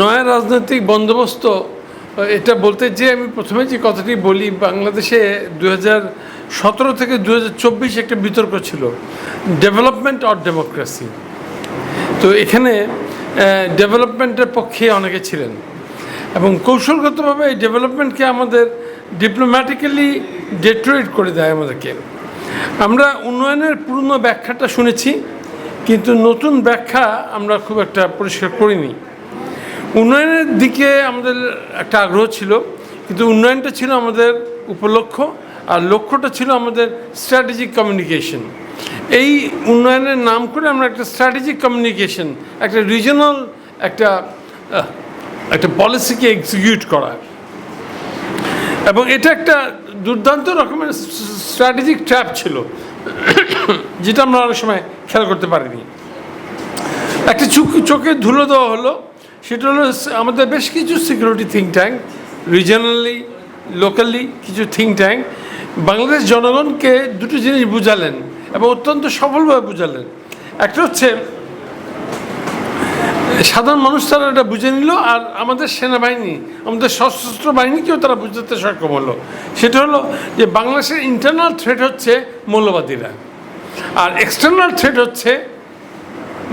নয়া রাজনৈতিক বন্দোবস্ত এটা বলতে যে আমি প্রথমে যে কথাটি বলি, বাংলাদেশে 2017 থেকে 2024 একটা বিতর্ক ছিল, ডেভেলপমেন্ট অর ডেমোক্রেসি। তো এখানে ডেভেলপমেন্টের পক্ষে অনেকে ছিলেন এবং কৌশলগতভাবে এই ডেভেলপমেন্টকে আমাদের ডিপ্লোম্যাটিক্যালি ডেট্রয়েট করে দেয় আমাদেরকে। আমরা উন্নয়নের পূর্ণ ব্যাখ্যাটা শুনেছি, কিন্তু নতুন ব্যাখ্যা আমরা খুব একটা পরিষ্কার করিনি। উন্নয়নের দিকে আমাদের একটা আগ্রহ ছিল, কিন্তু উন্নয়নটা ছিল আমাদের উপলক্ষ্য, আর লক্ষ্যটা ছিল আমাদের স্ট্র্যাটেজিক কমিউনিকেশন। এই উন্নয়নের নাম করে আমরা একটা স্ট্র্যাটেজিক কমিউনিকেশন, একটা রিজনাল একটা পলিসিকে এক্সিকিউট করা, এবং এটা একটা দুর্দান্ত রকমের স্ট্র্যাটেজিক ট্র্যাপ ছিল যেটা আমরা অনেক সময় খেয়াল করতে পারিনি। একটা চোখে ধুলো দেওয়া হলো, সেটা হলো আমাদের বেশ কিছু সিকিউরিটি থিঙ্ক ট্যাঙ্ক, রিজনালি লোকালি কিছু থিঙ্ক ট্যাঙ্ক বাংলাদেশ জনগণকে দুটো জিনিস বুঝালেন এবং অত্যন্ত সফলভাবে বুঝালেন। একটা হচ্ছে সাধারণ মানুষ তারা এটা বুঝে নিল, আর আমাদের সেনাবাহিনী, আমাদের সশস্ত্র বাহিনীকেও তারা বুঝতে সক্ষম হলো। সেটা হলো যে বাংলাদেশের ইন্টারনাল থ্রেট হচ্ছে মৌলবাদীরা, আর এক্সটার্নাল থ্রেট হচ্ছে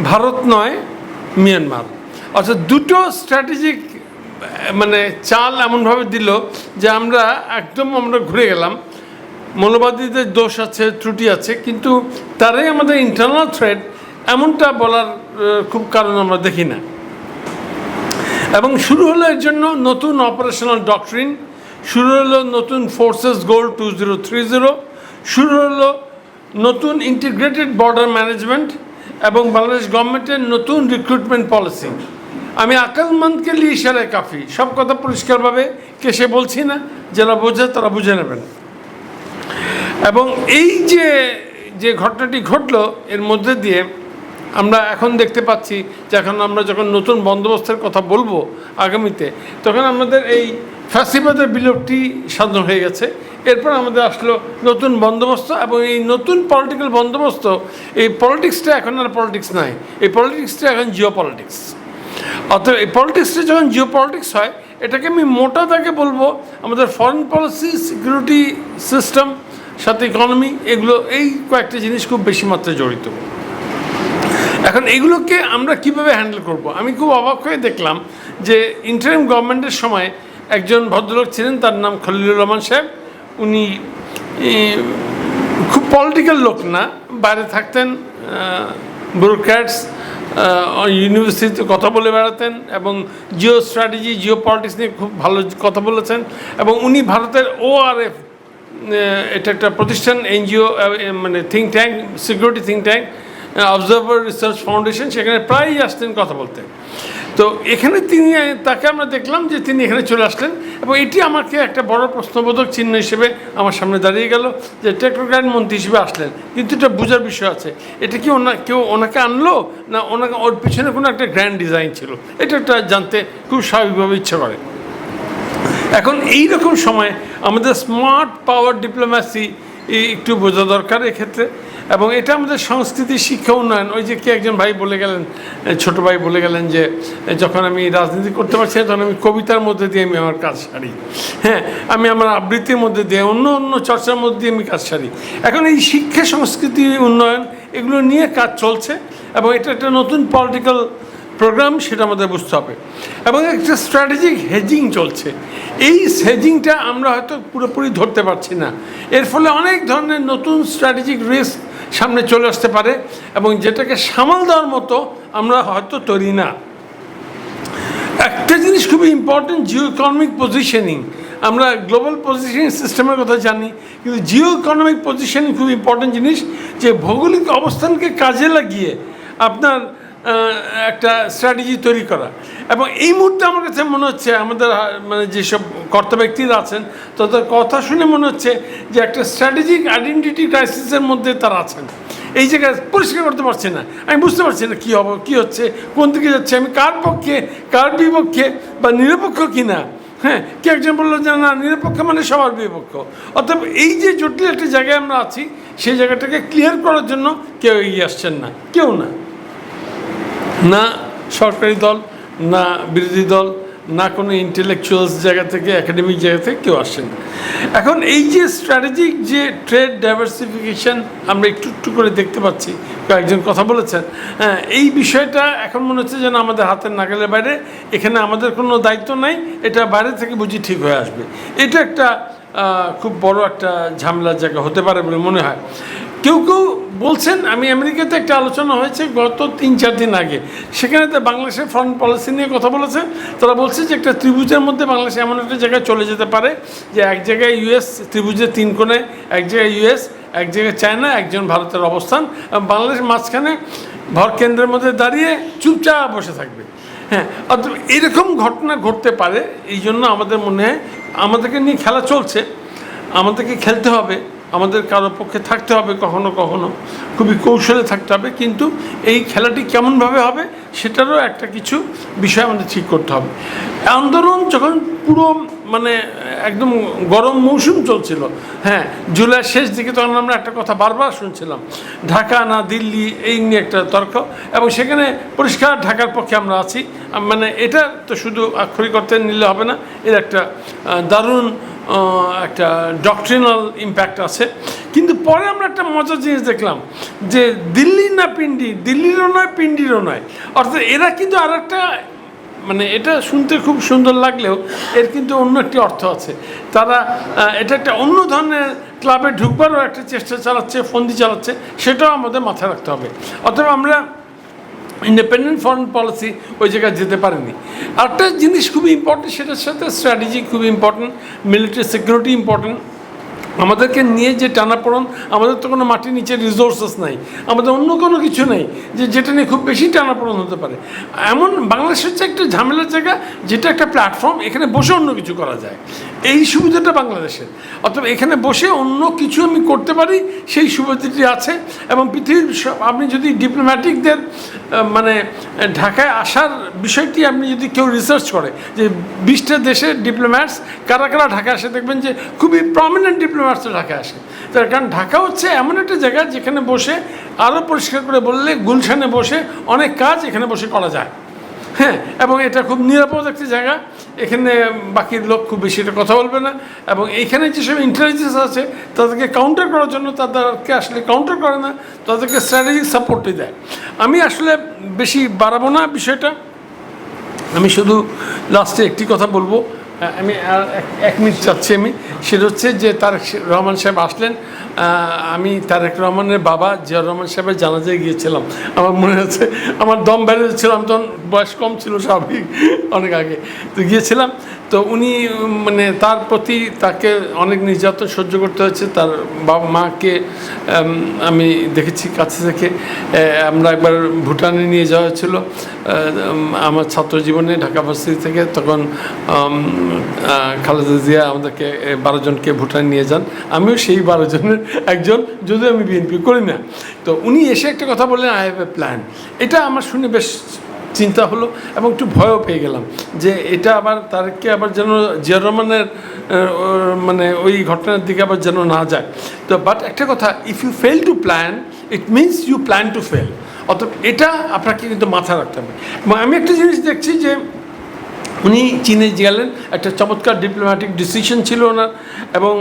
ভারত নয় মিয়ানমার। অর্থাৎ দুটো স্ট্র্যাটেজিক চাল এমনভাবে দিল যে আমরা ঘুরে গেলাম। মৌলবাদীদের দোষ আছে, ত্রুটি আছে, কিন্তু তারাই আমাদের ইন্টারনাল থ্রেট, এমনটা বলার খুব কারণ আমরা দেখি না। এবং শুরু হলো এর জন্য নতুন অপারেশনাল ডক্ট্রিন, শুরু হলো নতুন ফোর্সেস গোল 2030, শুরু হলো নতুন ইন্টিগ্রেটেড বর্ডার ম্যানেজমেন্ট এবং বাংলাদেশ গভর্নমেন্টের নতুন রিক্রুটমেন্ট পলিসি। আমি আকলমন্দকে লিয়ে ইশারায় কাফি, সব কথা পরিষ্কারভাবে কেসে বলছি না, যারা বোঝে তারা বুঝে নেবেন। এবং এই যে ঘটনাটি ঘটলো, এর মধ্যে দিয়ে আমরা এখন দেখতে পাচ্ছি যে এখন আমরা যখন নতুন বন্দোবস্তের কথা বলবো আগামীতে, তখন আমাদের এই ফ্যাসিবাদের বিলোপটি সাধন হয়ে গেছে। এরপর আমাদের আসলো নতুন বন্দোবস্ত, এবং এই নতুন পলিটিক্যাল বন্দোবস্ত, এই পলিটিক্সটা এখন আর পলিটিক্স নাই, এই পলিটিক্সটা এখন জিও পলিটিক্স। অর্থাৎ এই পলিটিক্সটা যখন জিও পলিটিক্স হয়, এটাকে আমি মোটা দাগে বলবো আমাদের ফরেন পলিসি, সিকিউরিটি সিস্টেম, সাথে ইকোনমি, এগুলো এই কয়েকটা জিনিস খুব বেশি মাত্রায় জড়িত। এখন এগুলোকে আমরা কিভাবে হ্যান্ডেল করব? আমি খুব অবাক হয়ে দেখলাম যে ইন্টারিম গভর্নমেন্টের সময় একজন ভদ্রলোক ছিলেন, তার নাম খলিলুর রহমান সাহেব। উনি খুব পলিটিক্যাল লোক না, বাইরে থাকতেন, ব্যুরোক্র্যাটস, ইউনিভার্সিটিতে কথা বলে বেড়াতেন এবং জিও স্ট্র্যাটেজি, জিও পলিটিক্স নিয়ে খুব ভালো কথা বলেছেন। এবং উনি ভারতের ORF, এটা একটা প্রতিষ্ঠান, NGO, think tank, security think tank, observer research foundation, সেখানে প্রায়ই আসতেন কথা বলতে। তো এখানে তাকে আমরা দেখলাম যে তিনি এখানে চলে আসলেন, এবং এটি আমাকে একটা বড় প্রশ্নবোধক চিহ্ন হিসেবে আমার সামনে দাঁড়িয়ে গেল যে টেকনোক্র্যাট মন্ত্রী হিসেবে আসলেন, কিন্তু এটা বোঝার বিষয় আছে, এটা কি কেউ ওনাকে আনলো না ওর পিছনে কোনো একটা গ্র্যান্ড ডিজাইন ছিল, এটা একটা জানতে খুব স্বাভাবিকভাবে ইচ্ছা করে। এখন এই রকম সময় আমাদের স্মার্ট পাওয়ার ডিপ্লোম্যাসি একটু বোঝা দরকার এক্ষেত্রে, এবং এটা আমাদের সংস্কৃতি, শিক্ষা, উন্নয়ন। ওই যে একজন ভাই বলে গেলেন, ছোট ভাই বলে গেলেন যে যখন আমি রাজনীতি করতে পারছি না, তখন আমি কবিতার মধ্যে দিয়ে আমি আমার কাজ সারি, হ্যাঁ, আমি আমার আবৃত্তির মধ্যে দিয়ে, অন্য চর্চার মধ্যে দিয়ে আমি কাজ সারি। এখন এই শিক্ষা, সংস্কৃতি, উন্নয়ন, এগুলো নিয়ে কাজ চলছে, এবং এটা একটা নতুন পলিটিক্যাল প্রোগ্রাম, সেটা আমাদের বুঝতে হবে। এবং একটা স্ট্র্যাটেজিক হেজিং চলছে, এই হেজিংটা আমরা হয়তো পুরোপুরি ধরতে পারছি না। এর ফলে অনেক ধরনের নতুন স্ট্র্যাটেজিক রিস্ক সামনে চলে আসতে পারে, এবং যেটাকে সামাল দেওয়ার মতো আমরা হয়তো তৈরি না। একটা জিনিস খুবই ইম্পর্টেন্ট, জিও ইকোনমিক পজিশনিং। আমরা গ্লোবাল পজিশনিং সিস্টেমের কথা জানি, কিন্তু জিও ইকোনমিক পজিশনিং খুব ইম্পর্টেন্ট জিনিস, যে ভৌগোলিক অবস্থানকে কাজে লাগিয়ে আপনার একটা স্ট্র্যাটেজি তৈরি করা। এবং এই মুহূর্তে আমার কাছে মনে হচ্ছে আমাদের যেসব কর্তা ব্যক্তিরা আছেন, তাদের কথা শুনে মনে হচ্ছে যে একটা স্ট্র্যাটেজিক আইডেন্টিটি ক্রাইসিসের মধ্যে তারা আছেন। এই জায়গায় পরিষ্কার করতে পারছি না, আমি বুঝতে পারছি না কী হচ্ছে, কোন দিকে যাচ্ছে, আমি কার পক্ষে, কার বিপক্ষে, বা নিরপেক্ষ কিনা। হ্যাঁ, কেউ একজন বললো যে না, নিরপেক্ষ মানে সবার বিপক্ষ। অর্থাৎ এই যে জটিল একটা জায়গায় আমরা আছি, সেই জায়গাটাকে ক্লিয়ার করার জন্য কেউ এগিয়ে আসছেন না, কেউ না, না সরকারি দল, না বিরোধী দল, না কোনো ইন্টেলেকচুয়ালস জায়গা থেকে, একাডেমিক জায়গা থেকে কেউ আসেন। এখন এই যে স্ট্র্যাটেজিক যে ট্রেড ডাইভার্সিফিকেশন আমরা একটু একটু করে দেখতে পাচ্ছি, কয়েকজন কথা বলেছেন, হ্যাঁ, এই বিষয়টা এখন মনে হচ্ছে যেন আমাদের হাতের নাগালের বাইরে, এখানে আমাদের কোনো দায়িত্ব নাই, এটা বাইরে থেকে বুঝি ঠিক হয়ে আসবে। এটা একটা খুব বড় একটা ঝামেলার জায়গা হতে পারে বলে মনে হয়। কেউ কেউ বলছেন, আমি আমেরিকাতে একটা আলোচনা হয়েছে গত 3-4 দিন আগে, সেখানে তো বাংলাদেশের ফরেন পলিসি নিয়ে কথা বলেছে। তারা বলছে যে একটা ত্রিভুজের মধ্যে বাংলাদেশ এমন একটা জায়গায় চলে যেতে পারে যে এক জায়গায় ইউএস, ত্রিভুজের 3 কোণে এক জায়গায় ইউএস, এক জায়গায় চায়না, একজন ভারতের অবস্থান, বাংলাদেশ মাঝখানে ভর কেন্দ্রের মধ্যে দাঁড়িয়ে চুপচাপ বসে থাকবে। হ্যাঁ, অর্থাৎ এরকম ঘটনা ঘটতে পারে। এই জন্য আমাদের মনে হয় আমাদেরকে নিয়ে খেলা চলছে, আমাদেরকে খেলতে হবে, আমাদের কারো পক্ষে থাকতে হবে, কখনো কখনো খুবই কৌশলে থাকতে হবে, কিন্তু এই খেলাটি কেমনভাবে হবে সেটারও একটা কিছু বিষয় আমাদের ঠিক করতে হবে। আন্দোলন যখন পুরো মানে একদম গরম মৌসুম চলছিল, হ্যাঁ, জুলাইয়ের শেষ দিকে, তখন আমরা একটা কথা বারবার শুনছিলাম, ঢাকা না দিল্লি, এই নিয়ে একটা তর্ক, এবং সেখানে পরিষ্কার ঢাকার পক্ষে আমরা আছি। মানে এটা তো শুধু আক্ষরিক অর্থে নিলে হবে না, এর একটা দারুণ একটা ডক্ট্রিনাল ইম্প্যাক্ট আছে। কিন্তু পরে আমরা একটা মজার জিনিস দেখলাম যে দিল্লি না পিন্ডি, দিল্লিরও নয় পিন্ডিরও নয়, অর্থাৎ এরা কিন্তু আর একটা, মানে এটা শুনতে খুব সুন্দর লাগলেও এর কিন্তু অন্য একটি অর্থ আছে। তারা এটা একটা অন্য ধরনের ক্লাবে ঢুকবারও একটা চেষ্টা চালাচ্ছে, ফন্দি চালাচ্ছে, সেটাও আমাদের মাথায় রাখতে হবে। অথবা আমরা ইন্ডিপেন্ডেন্ট ফরেন পলিসি ওই জায়গায় যেতে পারেনি। আরেকটা জিনিস খুবই ইম্পর্টেন্ট, সেটার সাথে স্ট্র্যাটেজি খুবই ইম্পর্টেন্ট, মিলিটারি সিকিউরিটি ইম্পর্টেন্ট। আমাদেরকে নিয়ে যে টানাপোড়ন, আমাদের তো কোনো মাটির নিচে রিসোর্সেস নাই, আমাদের অন্য কোনো কিছু নেই যেটা নিয়ে খুব বেশি টানাপোড়ন হতে পারে। এমন বাংলাদেশ হচ্ছে একটা ঝামেলার জায়গা, যেটা একটা প্ল্যাটফর্ম, এখানে বসে অন্য কিছু করা যায়, এই সুবিধাটা বাংলাদেশের। অর্থাৎ এখানে বসে অন্য কিছু আমি করতে পারি, সেই সুবিধাটি আছে। এবং পৃথিবীর আপনি যদি ডিপ্লোম্যাটিকদের মানে ঢাকায় আসার বিষয়টি আপনি যদি কেউ রিসার্চ করে যে 20টা দেশের ডিপ্লোম্যাটস কারা কারা ঢাকায় আসে, দেখবেন যে খুবই প্রমিনেন্ট ডিপ্লোম্যাটস ঢাকায় আসে। তার কারণ ঢাকা হচ্ছে এমন একটা জায়গা যেখানে বসে, আরও পরিষ্কার করে বললে, গুলশানে বসে অনেক কাজ এখানে বসে করা যায়। হ্যাঁ, এবং এটা খুব নিরাপদ একটা জায়গা, এখানে বাকির লোক খুব বেশি এটা কথা বলবে না। এবং এইখানে যেসব ইন্টেলিজেন্স আছে তাদেরকে কাউন্টার করার জন্য তাদেরকে আসলে কাউন্টার করে না, তাদেরকে স্ট্র্যাটেজিক সাপোর্টই দেয়। আমি আসলে বেশি বাড়াবো না বিষয়টা, আমি শুধু লাস্টে একটি কথা বলবো। আমি আর 1 মিনিট চাচ্ছি আমি, সেটা হচ্ছে যে তারেক রহমান সাহেব আসলেন। আমি তারেক রহমানের বাবা জিয়াউর রহমান সাহেবের জানাজায় গিয়েছিলাম। আমার মনে হচ্ছে আমার দম বেড়ে যাচ্ছিল, আমি তখন বয়স কম ছিল, স্বাভাবিক, অনেক আগে তো গিয়েছিলাম। তো উনি মানে তার প্রতি তাকে অনেক নির্যাতন সহ্য করতে হয়েছে। তার বাবা মাকে আমি দেখেছি কাছে থেকে। আমরা একবার ভুটানে নিয়ে যাওয়া হয়েছিল আমার ছাত্র জীবনে, ঢাকা ভার্সিটি থেকে। তখন খালেদা জিয়া আমাদেরকে 12 জনকে ভুটানে নিয়ে যান, আমিও সেই 12 জনের একজন, যদিও আমি বিএনপি করি না। তো উনি এসে একটা কথা বললেন, আই হ্যাভ এ প্ল্যান। এটা আমার শুনে বেশ চিন্তা হলো এবং একটু ভয়ও পেয়ে গেলাম যে এটা আবার তারকে আবার যেন জিয়াউর রহমানের মানে ওই ঘটনার দিকে আবার যেন না যায়। তো বাট একটা কথা, if you fail to plan, it means you plan to fail. অর্থাৎ এটা আপনাকে কিন্তু মাথায় রাখতে হবে। এবং আমি একটা জিনিস দেখছি যে উনি চীনে গেলেন, একটা চমৎকার ডিপ্লোম্যাটিক ডিসিশন ছিল ওনার। এবং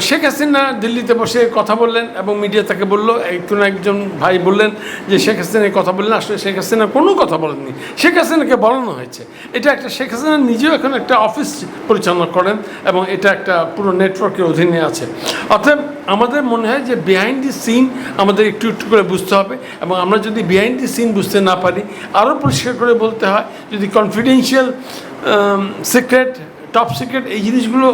শেখ হাসিনা দিল্লিতে বসে কথা বললেন এবং মিডিয়া তাকে বললো, কোনো একজন ভাই বললেন যে শেখ হাসিনার কথা বললেন। আসলে শেখ হাসিনা কোনো কথা বলেননি, শেখ হাসিনাকে বলানো হয়েছে। এটা একটা, শেখ হাসিনা নিজেও এখন একটা অফিস পরিচালনা করেন এবং এটা একটা পুরো নেটওয়ার্কের অধীনে আছে। অতএব আমাদের মনে হয় যে বিহাইন্ড দি সিন আমাদের একটু একটু করে বুঝতে হবে। এবং আমরা যদি বিহাইন্ড দি সিন বুঝতে না পারি, আরও পরিষ্কার করে বলতে হয়, যদি কনফিডেন্সিয়াল, সিক্রেট, টপ সিক্রেট, এই জিনিসগুলো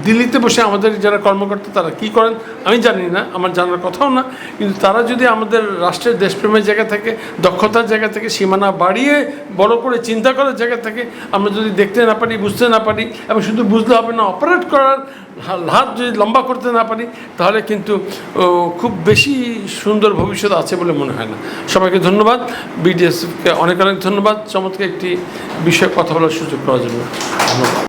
দিল্লিতে বসে আমাদের যারা কর্মকর্তা তারা কী করেন আমি জানি না, আমার জানার কথাও না। কিন্তু তারা যদি আমাদের রাষ্ট্রের দেশপ্রেমের জায়গা থেকে, দক্ষতার জায়গা থেকে, সীমানা বাড়িয়ে বড় করে চিন্তা করার জায়গা থেকে আমরা যদি দেখতে না পারি, বুঝতে না পারি, এবং শুধু বুঝলে হবে না, অপারেট করার হাত যদি লম্বা করতে না পারি, তাহলে কিন্তু খুব বেশি সুন্দর ভবিষ্যৎ আছে বলে মনে হয় না। সবাইকে ধন্যবাদ, বিডিএসকে অনেক অনেক ধন্যবাদ চমৎকার একটি বিষয়ে কথা বলার সুযোগ করার জন্য। ধন্যবাদ।